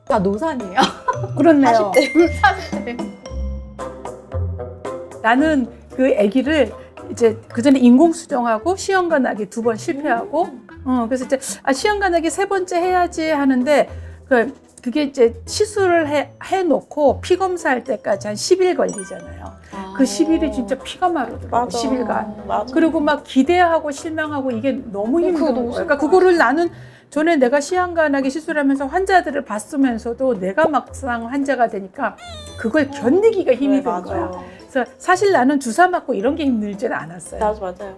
다 노산이에요. 그렇네요. 40대. 나는 그 아기를 이제 그 전에 인공수정하고 시험관하기 2번 실패하고, 그래서 이제 시험관하기 3번째 해야지 하는데, 그게 이제 시술을 해놓고 피 검사할 때까지 한 10일 걸리잖아요. 그 10일이 진짜 피가 마르더라고요. 10일간. 맞아. 그리고 막 기대하고 실망하고 이게 너무 힘든 거예요. 그러니까 그거를 나는 전에 내가 시험관하기 시술하면서 환자들을 봤으면서도 내가 막상 환자가 되니까 그걸 견디기가 힘이 든 거야. 그래서 사실 나는 주사 맞고 이런 게 힘들지는 않았어요. 맞아요.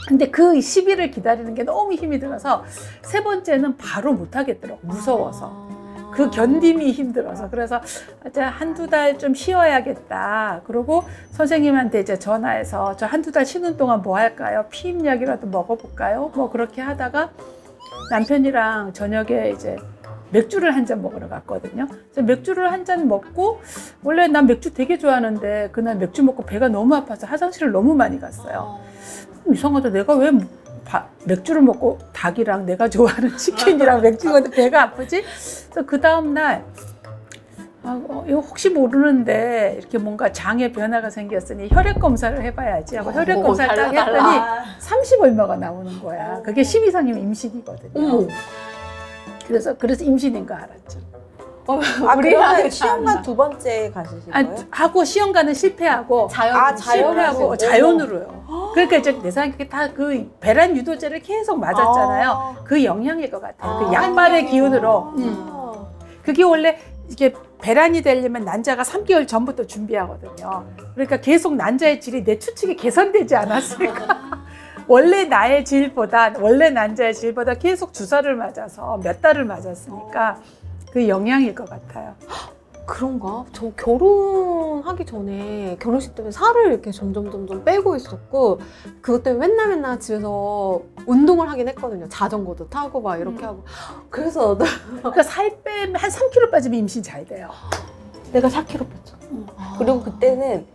근데 그 10일을 기다리는 게 너무 힘이 들어서 3번째는 바로 못 하겠더라고. 무서워서. 그 견딤이 힘들어서. 그래서 이제 1~2달 좀 쉬어야겠다. 그리고 선생님한테 이제 전화해서 저 1~2달 쉬는 동안 뭐 할까요? 피임약이라도 먹어볼까요? 뭐 그렇게 하다가 남편이랑 저녁에 이제 맥주를 한 잔 먹으러 갔거든요. 그래서 맥주를 한 잔 먹고, 원래 난 맥주 되게 좋아하는데 그날 맥주 먹고 배가 너무 아파서 화장실을 너무 많이 갔어요. 이상하다. 내가 왜 맥주를 먹고 닭이랑 내가 좋아하는 치킨이랑 맥주 먹는데 배가 아프지? 그래서 그 다음날 이거 혹시 모르는데 이렇게 뭔가 장에 변화가 생겼으니 혈액 검사를 해봐야지 하고 혈액 검사를 딱 했더니 30 얼마가 나오는 거야. 그게 10 이상이면 임신이거든요. 그래서 임신인 거 알았죠. 우리 시험관 2번째 가시신 거예요? 하고 시험관은 실패하고 실패하고 자연으로요. 그러니까 이제 내 생각에 다 그 배란 유도제를 계속 맞았잖아요. 그 영향일 것 같아요. 그 약발의 기운으로. 그게 원래 이게 배란이 되려면 난자가 3개월 전부터 준비하거든요. 그러니까 계속 난자의 질이 내 추측이 개선되지 않았을까. 원래 난자의 질보다 계속 주사를 맞아서 몇 달을 맞았으니까 그 영향일 것 같아요. 그런가? 저 결혼하기 전에 결혼식 때문에 살을 이렇게 점점 빼고 있었고, 그것 때문에 맨날 집에서 운동을 하긴 했거든요. 자전거도 타고 막 이렇게 하고. 그래서 그러니까 살 빼면 한 3kg 빠지면 임신 잘 돼요. 내가 4kg 뺐죠. 그리고 그때는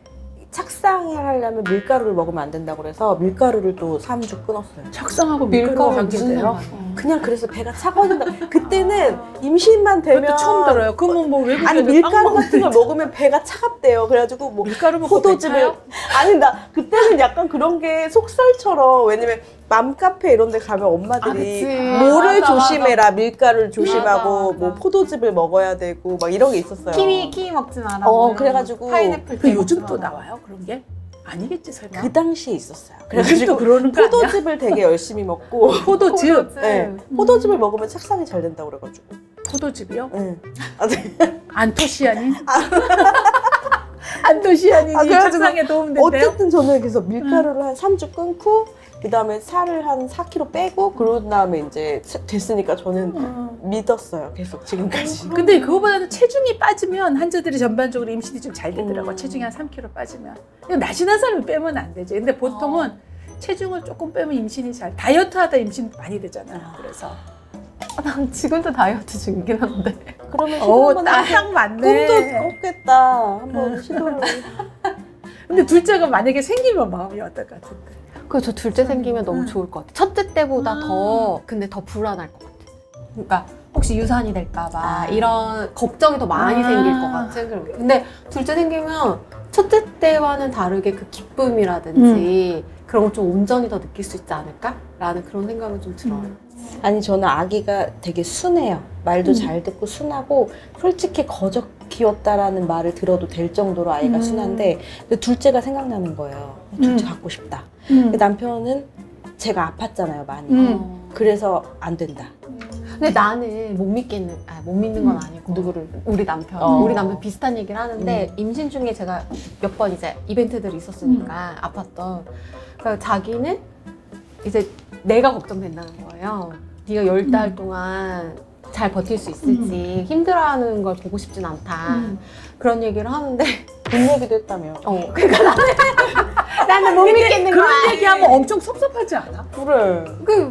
착상을 하려면 밀가루를 먹으면 안 된다고 그래서 밀가루를 또 3주 끊었어요. 착상하고 밀가루가 관계돼요? 그냥 그래서 배가 차가워진다. 그때는 임신만 되면 처음 들어요. 그러면 뭐 외국에 아니 밀가루 같은 걸 먹으면 배가 차갑대요. 그래가지고 뭐 밀가루 먹고 포도즙을 아니 나 그때는 약간 그런 게 속설처럼, 왜냐면 맘카페 이런 데 가면 엄마들이 뭐를 조심해라, 밀가루를 조심하고 뭐 포도즙을 먹어야 되고 막 이런 게 있었어요. 키위 먹지 마라. 그래가지고 파인애플. 그 요즘 또 나와요 그런 게? 아니겠지 설마. 그 당시에 있었어요. 그래가지고 그러는 거 아니야? 포도즙을 되게 열심히 먹고 포도즙. 네. 포도즙을 먹으면 착상이 잘 된다고 그래가지고. 포도즙이요? 네. 안토시아닌? 안토시아닌이 착상에 도움된대요? 어쨌든 저는 그래서 밀가루를 한 3주 끊고 그 다음에 살을 한 4kg 빼고 그런 다음에 이제 됐으니까 저는 믿었어요. 계속 지금까지. 근데 그거보다는 체중이 빠지면 환자들이 전반적으로 임신이 좀 잘 되더라고요. 체중이 한 3kg 빠지면. 날씬한 사람이 빼면 안 되지. 근데 보통은 체중을 조금 빼면 임신이 다이어트 하다 임신 많이 되잖아요. 그래서. 난 지금도 다이어트 중이긴 한데. 그러면 시도 한번 딱 맞네. 꿈도 꿨겠다. 한번 시도를. 근데 둘째가 만약에 생기면 마음이 어떨 것 같은데? 저 둘째 생기면 너무 좋을 것 같아요. 첫째 때보다 근데 더 불안할 것 같아요. 그러니까 혹시 유산이 될까봐 이런 걱정이 더 많이 생길 것 같은. 근데 둘째 생기면 첫째 때와는 다르게 그 기쁨이라든지 그런 걸 좀 온전히 더 느낄 수 있지 않을까? 라는 그런 생각은 좀 들어요. 아니 저는 아기가 되게 순해요. 말도 잘 듣고 순하고, 솔직히 거저 귀엽다라는 말을 들어도 될 정도로 아이가 순한데, 근데 둘째가 생각나는 거예요. 둘째 갖고 싶다. 근데 남편은 제가 아팠잖아요 많이. 그래서 안 된다. 근데 나는 못 믿는 건 아니고. 누구를? 우리 남편. 우리 남편 비슷한 얘기를 하는데, 임신 중에 제가 몇 번 이제 이벤트들이 있었으니까 아팠던. 그러니까 자기는 이제 내가 걱정된다는 거예요. 네가 10달 동안 잘 버틸 수 있을지, 힘들어하는 걸 보고 싶진 않다. 그런 얘기를 하는데 돈 얘기도 했다며. 그러니까 나는 못 믿겠는 거야. 그런 얘기하면 엄청 섭섭하지 않아? 그래.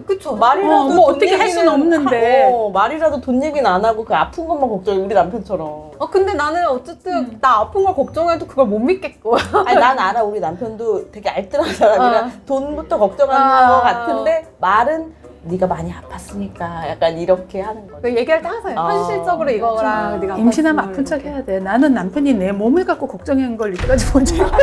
그쵸. 말이라도 뭐 어떻게 할 수는 없는데. 말이라도 돈 얘기는 안 하고 그 아픈 것만 걱정해, 우리 남편처럼. 근데 나는 어쨌든 나 아픈 걸 걱정해도 그걸 못 믿겠고. 아니 난 알아. 우리 남편도 되게 알뜰한 사람이라 돈부터 걱정하는 것 같은데, 말은 네가 많이 아팠으니까 약간 이렇게 하는 거죠. 얘기할 때 항상 현실적으로 이거랑 네가 임신하면 아픈 척 해야 돼. 나는 남편이 내 몸을 갖고 걱정한 걸 이때까지 본 적이 없어.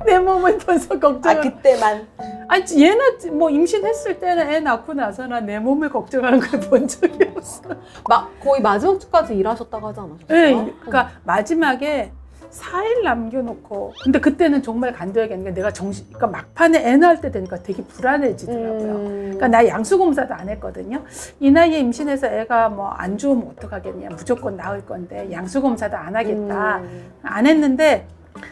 내 몸을 벌써 걱정. 그때만. 아니 얘는 뭐 임신했을 때는 애 낳고 나서나 내 몸을 걱정하는 걸 본 적이 없어. 거의 마지막 주까지 일하셨다고 하지 않으셨어요? 네, 그러니까 마지막에 4일 남겨놓고 근데 그때는 정말 간도하겠는 게 내가 그러니까 막판에 애 낳을 때 되니까 되게 불안해지더라고요. 그러니까 나 양수검사도 안 했거든요. 이 나이에 임신해서 애가 뭐 안 좋으면 어떡하겠냐, 무조건 낳을 건데 양수검사도 안 하겠다. 안 했는데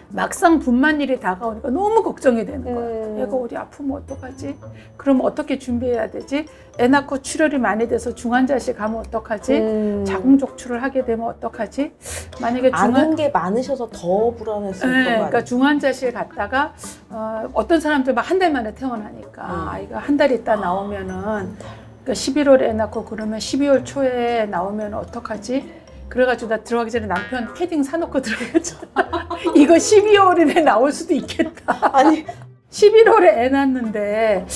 막상 분만일이 다가오니까 너무 걱정이 되는 거예요. 애가 어디 아프면 어떡하지? 그럼 어떻게 준비해야 되지? 애 낳고 출혈이 많이 돼서 중환자실 가면 어떡하지? 자궁적출을 하게 되면 어떡하지? 만약에 아는 게 많으셔서 더 불안했을 것 같아요. 그러니까 중환자실 갔다가 어떤 사람들 막 한 달 만에 태어나니까 아이가 한 달 있다 나오면은 그러니까 11월에 애 낳고 그러면 12월 초에 나오면 어떡하지? 그래가지고 나 들어가기 전에 남편 패딩 사놓고 들어갔잖아. 이거 12월에 나올 수도 있겠다. 아니 11월에 애 낳았는데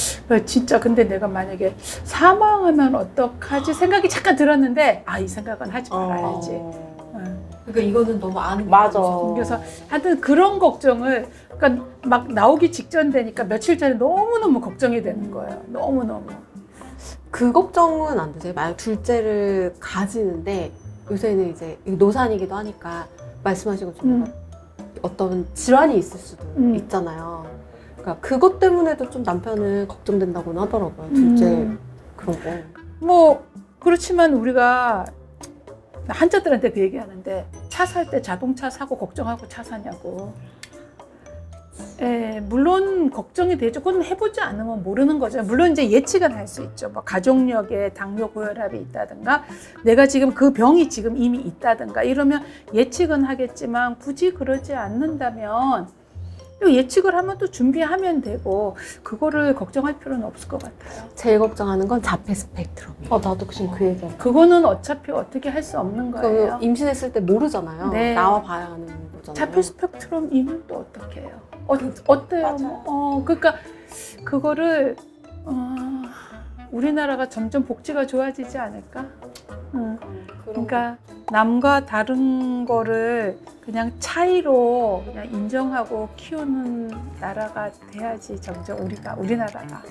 진짜 근데 내가 만약에 사망하면 어떡하지 생각이 잠깐 들었는데 이 생각은 하지 말아야지. 그러니까 이거는 너무 아는 맞아. 그래서 하여튼 그런 걱정을 그러니까 막 나오기 직전 되니까 며칠 전에 너무너무 걱정이 되는 거예요. 너무너무. 그 걱정은 안 되세요? 만약 둘째를 가지는데 요새는 이제 노산이기도 하니까 말씀하신 것처럼 어떤 질환이 있을 수도 있잖아요. 그러니까 그것 때문에도 좀 남편은 걱정된다고는 하더라고요. 둘째 그런 거. 뭐 그렇지만 우리가 한자들한테 그 얘기하는데 차 살 때 자동차 사고 걱정하고 차 사냐고. 물론 걱정이 되죠. 그건 해보지 않으면 모르는 거죠. 물론 이제 예측은 할 수 있죠. 뭐 가족력에 당뇨 고혈압이 있다든가 내가 지금 그 병이 지금 이미 있다든가 이러면 예측은 하겠지만 굳이 그러지 않는다면 예측을 하면 또 준비하면 되고 그거를 걱정할 필요는 없을 것 같아요. 제일 걱정하는 건 자폐 스펙트럼이에요. 나도 지금 그 얘기야. 그거는 어차피 어떻게 할 수 없는 거예요. 임신했을 때 모르잖아요. 네. 나와봐야 하는 거잖아요. 자폐 스펙트럼이면 또 어떻게 해요? 어때요? 그러니까 그거를 우리나라가 점점 복지가 좋아지지 않을까? 그러니까 남과 다른 거를 그냥 차이로 그냥 인정하고 키우는 나라가 돼야지 점점 우리나라가.